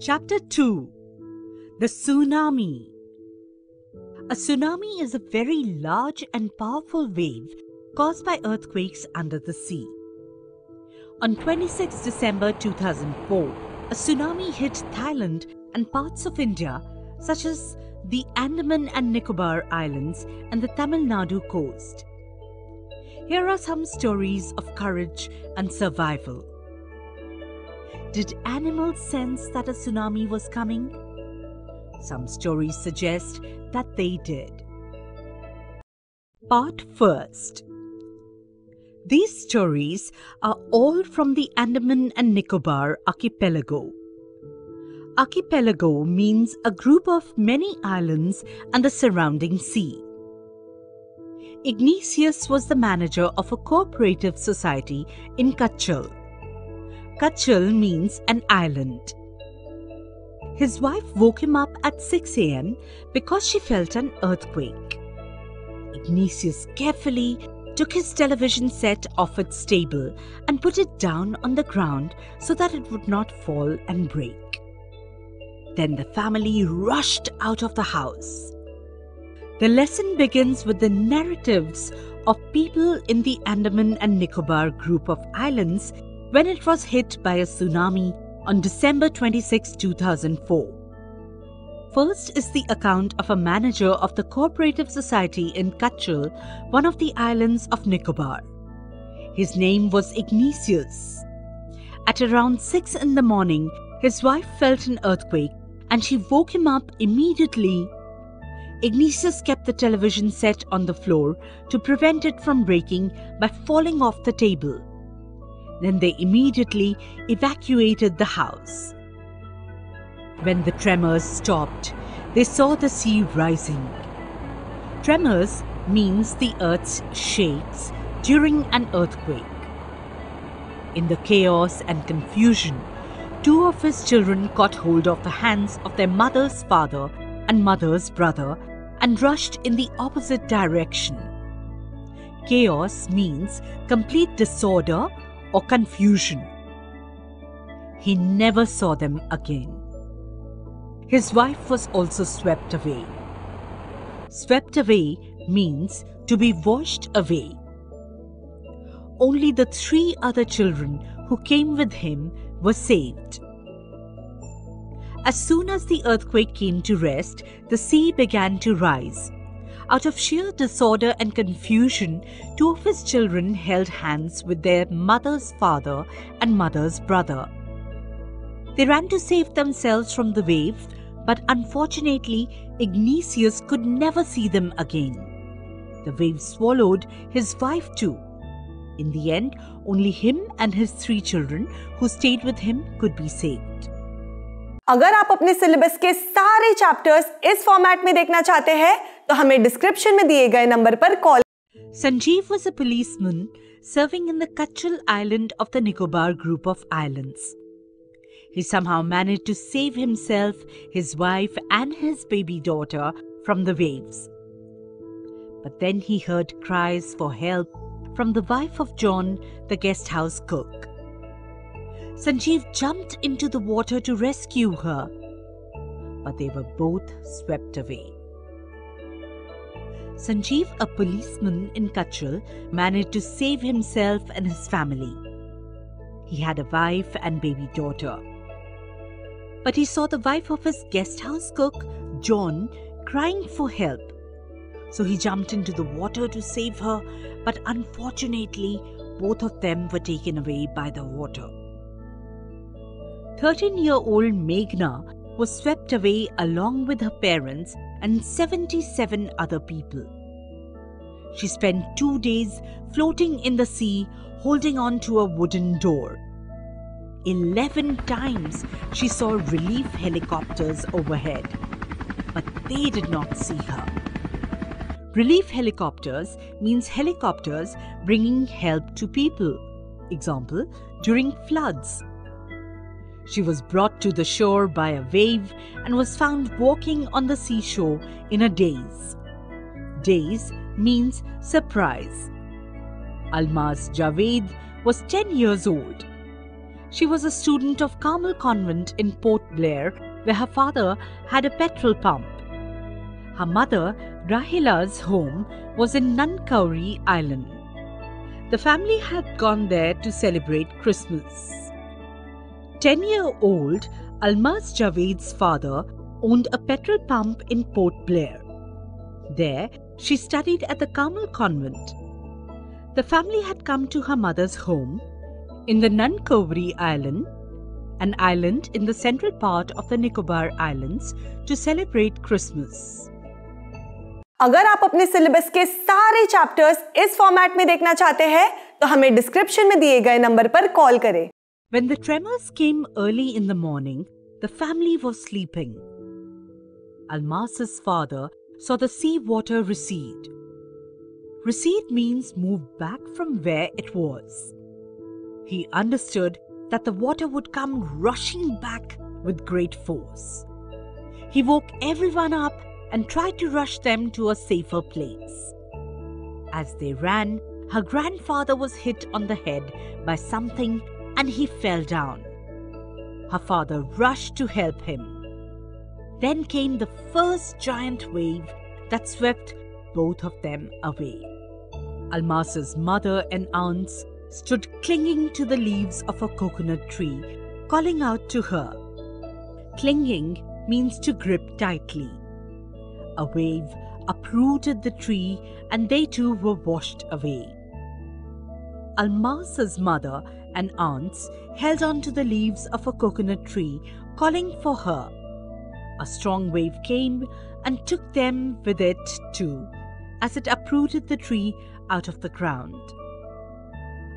Chapter 2. The Tsunami. A tsunami is a very large and powerful wave caused by earthquakes under the sea. On 26 December 2004, a tsunami hit Thailand and parts of India such as the Andaman and Nicobar Islands and the Tamil Nadu coast. Here are some stories of courage and survival. Did animals sense that a tsunami was coming? Some stories suggest that they did. Part first. These stories are all from the Andaman and Nicobar archipelago. Archipelago means a group of many islands and the surrounding sea. Ignatius was the manager of a cooperative society in Kachal. Kachal means an island. His wife woke him up at 6 a.m. because she felt an earthquake. Ignatius carefully took his television set off its table and put it down on the ground so that it would not fall and break. Then the family rushed out of the house. The lesson begins with the narratives of people in the Andaman and Nicobar group of islands when it was hit by a tsunami on December 26, 2004. First is the account of a manager of the cooperative society in Kachal, one of the islands of Nicobar. His name was Ignatius. At around 6 in the morning, his wife felt an earthquake and she woke him up immediately. Ignatius kept the television set on the floor to prevent it from breaking by falling off the table. Then they immediately evacuated the house. When the tremors stopped, they saw the sea rising. Tremors means the earth shakes during an earthquake. In the chaos and confusion, 2 of his children caught hold of the hands of their mother's father and mother's brother and rushed in the opposite direction. Chaos means complete disorder or confusion. He never saw them again. His wife was also swept away. Swept away means to be washed away. Only the 3 other children who came with him were saved. As soon as the earthquake came to rest, the sea began to rise. Out of sheer disorder and confusion, 2 of his children held hands with their mother's father and mother's brother. They ran to save themselves from the waves, but unfortunately, Ignatius could never see them again. The waves swallowed his wife too. In the end, only him and his 3 children who stayed with him could be saved. अगर आप अपने syllabus के सारे chapters इस format में देखना चाहते हैं तो हमें डिस्क्रिप्शन में दिए गए नंबर पर call. Sanjeev was a policeman serving in the Kachal island of the Nicobar group of islands. He somehow managed to save himself, his wife and his baby daughter from the waves. But then he heard cries for help from the wife of John, the guest house cook. Sanjeev jumped into the water to rescue her, but they were both swept away. Sanjeev, a policeman in Kachal, managed to save himself and his family. He had a wife and baby daughter. But he saw the wife of his guest house cook, John, crying for help. So he jumped into the water to save her, but unfortunately, both of them were taken away by the water. 13-year-old Meghna was swept away along with her parents and 77 other people. She spent 2 days floating in the sea, holding on to a wooden door. 11 times she saw relief helicopters overhead, but they did not see her. Relief helicopters means helicopters bringing help to people. Example, during floods. She was brought to the shore by a wave and was found walking on the seashore in a daze. Daze means surprise. Almaz Javed was 10 years old. She was a student of Carmel Convent in Port Blair, where her father had a petrol pump. Her mother, Rahila's home, was in Nancowry Island. The family had gone there to celebrate Christmas. 10-year-old Almaz Javed's father owned a petrol pump in Port Blair. There, she studied at the Carmel Convent. The family had come to her mother's home in the Nancowry Island, an island in the central part of the Nicobar Islands, to celebrate Christmas. अगर आप अपने syllabus के सारे chapters इस format में देखना चाहते हैं तो हमें डिस्क्रिप्शन में दिए गए नंबर पर कॉल करें। When the tremors came early in the morning, the family was sleeping. Almas's father saw the sea water recede. Recede means move back from where it was. He understood that the water would come rushing back with great force. He woke everyone up and tried to rush them to a safer place. As they ran, her grandfather was hit on the head by something and he fell down. Her father rushed to help him. Then came the first giant wave that swept both of them away. Almas's mother and aunts stood clinging to the leaves of a coconut tree, calling out to her. Clinging means to grip tightly. A wave uprooted the tree and they too were washed away. Almas's mother and aunts held on to the leaves of a coconut tree, calling for her. A strong wave came and took them with it too, as it uprooted the tree out of the ground.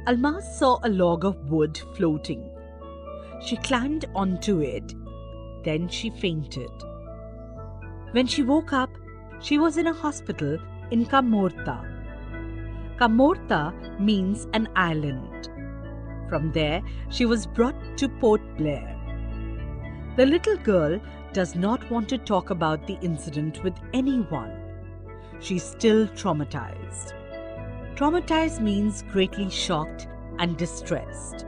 Almas saw a log of wood floating. She climbed onto it. Then she fainted. When she woke up, she was in a hospital in Kamorta. Kamorta means an island. From there, she was brought to Port Blair. The little girl does not want to talk about the incident with anyone. She's still traumatized. Traumatized means greatly shocked and distressed.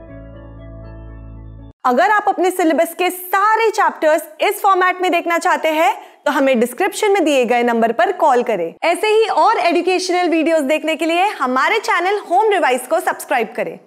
अगर आप अपने syllabus के सारे chapters इस format में देखना चाहते हैं तो हमें डिस्क्रिप्शन में दिए गए नंबर पर कॉल करें। ऐसे ही और एजुकेशनल वीडियोस देखने के लिए हमारे चैनल होम रिवाइज को सब्सक्राइब करें।